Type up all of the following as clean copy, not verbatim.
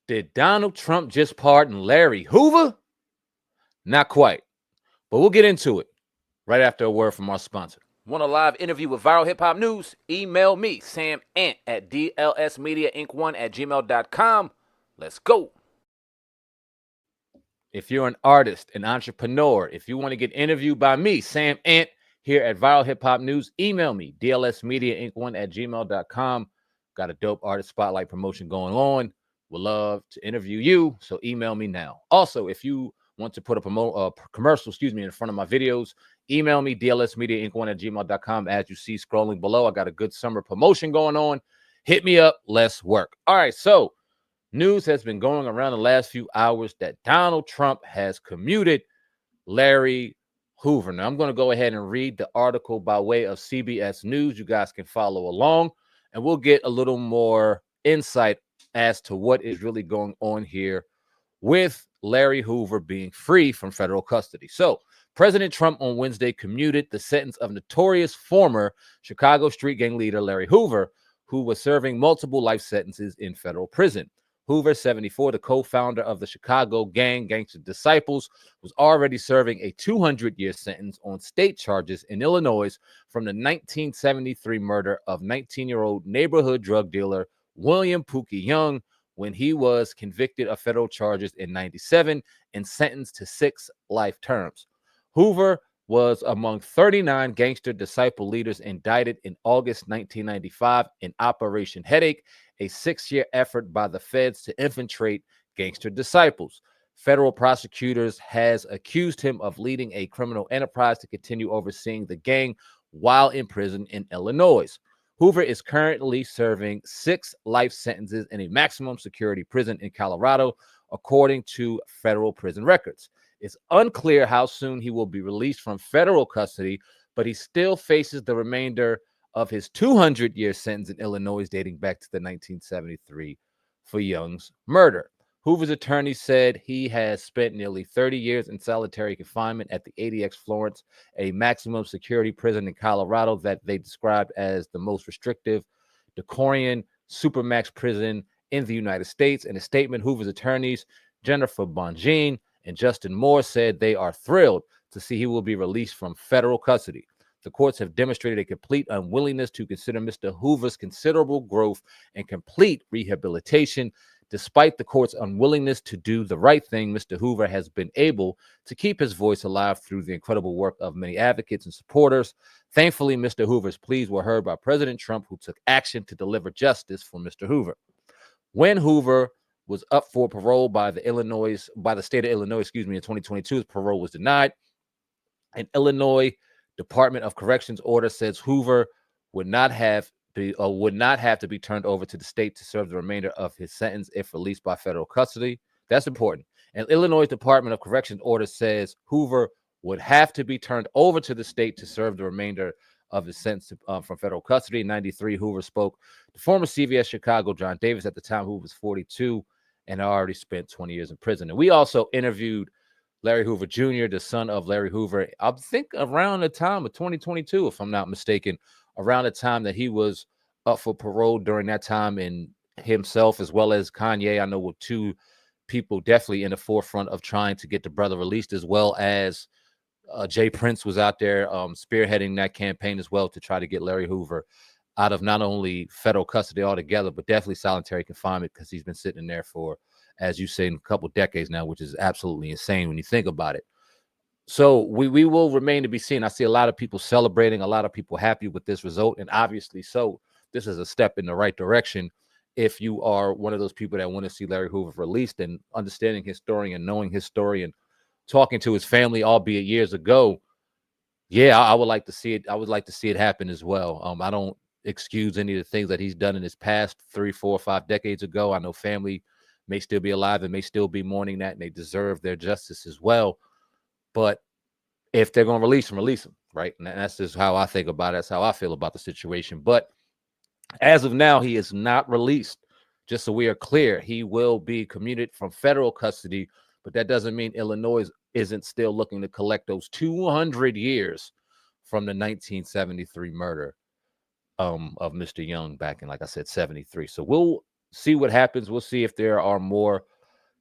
Did Donald Trump just pardon Larry Hoover? Not quite, but we'll get into it right after a word from our sponsor. Want a live interview with Viral Hip Hop News? Email me, Sam Ant, at dlsmediainc1@gmail.com. Let's go. If you're an artist, an entrepreneur, if you want to get interviewed by me, Sam Ant, here at Viral Hip Hop News, email me, dlsmediainc1@gmail.com. Got a dope artist spotlight promotion going on. Would love to interview you, so email me now. Also, if you want to put a commercial, in front of my videos, email me, dlsmediainc1@gmail.com. As you see scrolling below, I got a good summer promotion going on. Hit me up. Let's work. All right, so news has been going around the last few hours that Donald Trump has commuted Larry Hoover. Now, I'm going to go ahead and read the article by way of CBS News. You guys can follow along, and we'll get a little more insight as to what is really going on here with Larry Hoover being free from federal custody. So, President Trump on Wednesday commuted the sentence of notorious former Chicago street gang leader Larry Hoover, who was serving multiple life sentences in federal prison. Hoover, 74, the co-founder of the Chicago gang Gangster Disciples, was already serving a 200-year sentence on state charges in Illinois from the 1973 murder of 19-year-old neighborhood drug dealer William Pookie Young, when he was convicted of federal charges in 97 and sentenced to 6 life terms. Hoover was among 39 Gangster Disciple leaders indicted in August 1995 in Operation Headache, a 6-year effort by the feds to infiltrate Gangster Disciples. Federal prosecutors has accused him of leading a criminal enterprise to continue overseeing the gang while in prison in Illinois. Hoover is currently serving 6 life sentences in a maximum security prison in Colorado, according to federal prison records. It's unclear how soon he will be released from federal custody, but he still faces the remainder of his 200-year sentence in Illinois dating back to the 1973 for Young's murder. Hoover's attorney said he has spent nearly 30 years in solitary confinement at the ADX Florence, a maximum security prison in Colorado that they described as the most restrictive, draconian, supermax prison in the United States. In a statement, Hoover's attorneys, Jennifer Bonjean and Justin Moore, said they are thrilled to see he will be released from federal custody. The courts have demonstrated a complete unwillingness to consider Mr. Hoover's considerable growth and complete rehabilitation. Despite the court's unwillingness to do the right thing, Mr. Hoover has been able to keep his voice alive through the incredible work of many advocates and supporters. Thankfully, Mr. Hoover's pleas were heard by President Trump, who took action to deliver justice for Mr. Hoover. When Hoover was up for parole by the state of Illinois, in 2022, his parole was denied. An Illinois Department of Corrections order says Hoover would not have to be turned over to the state to serve the remainder of his sentence if released by federal custody. That's important. An Illinois Department of Corrections order says Hoover would have to be turned over to the state to serve the remainder of his sentence from federal custody. In 93, Hoover spoke to former CVS Chicago John Davis. At the time, Hoover was 42 and already spent 20 years in prison. And we also interviewed Larry Hoover Jr., the son of Larry Hoover, I think around the time of 2022, if I'm not mistaken, around the time that he was up for parole during that time, and himself as well as Kanye, I know, were 2 people definitely in the forefront of trying to get the brother released, as well as Jay Prince was out there spearheading that campaign as well to try to get Larry Hoover out of not only federal custody altogether, but definitely solitary confinement, because he's been sitting in there for, as you say, a couple decades now, which is absolutely insane when you think about it. So we will remain to be seen. I see a lot of people celebrating, a lot of people happy with this result, and obviously so. This is a step in the right direction if you are one of those people that want to see Larry Hoover released, and understanding his story and knowing his story and talking to his family, albeit years ago. Yeah, I would like to see it. I would like to see it happen as well. I don't excuse any of the things that he's done in his past 3, 4, 5 decades ago. I know family may still be alive and may still be mourning that, and they deserve their justice as well. But if they're going to release him, right? And that's just how I think about it. That's how I feel about the situation. But as of now, he is not released. Just so we are clear, he will be commuted from federal custody, but that doesn't mean Illinois isn't still looking to collect those 200 years from the 1973 murder of Mr. Young back in, like I said, 73. So we'll see what happens. We'll see if there are more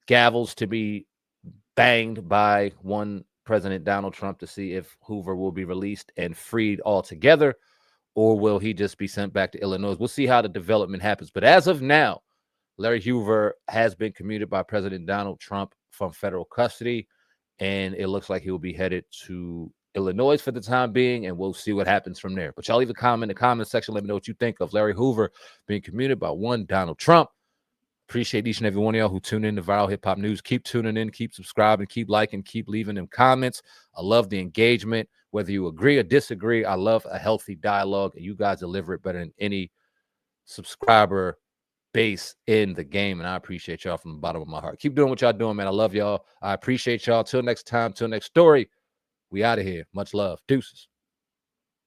gavels to be banged by one President Donald Trump to see if Hoover will be released and freed altogether, or will he just be sent back to Illinois? We'll see how the development happens. But as of now, Larry Hoover has been commuted by President Donald Trump from federal custody, and it looks like he will be headed to Illinois for the time being, and we'll see what happens from there. But y'all leave a comment in the comment section. Let me know what you think of Larry Hoover being commuted by one Donald Trump. Appreciate each and every one of y'all who tune in to Viral Hip Hop News. Keep tuning in, keep subscribing, keep liking, keep leaving them comments. I love the engagement. Whether you agree or disagree, I love a healthy dialogue, and you guys deliver it better than any subscriber base in the game. And I appreciate y'all from the bottom of my heart. Keep doing what y'all doing, man. I love y'all. I appreciate y'all. Till next time, till next story. We out of here. Much love. Deuces.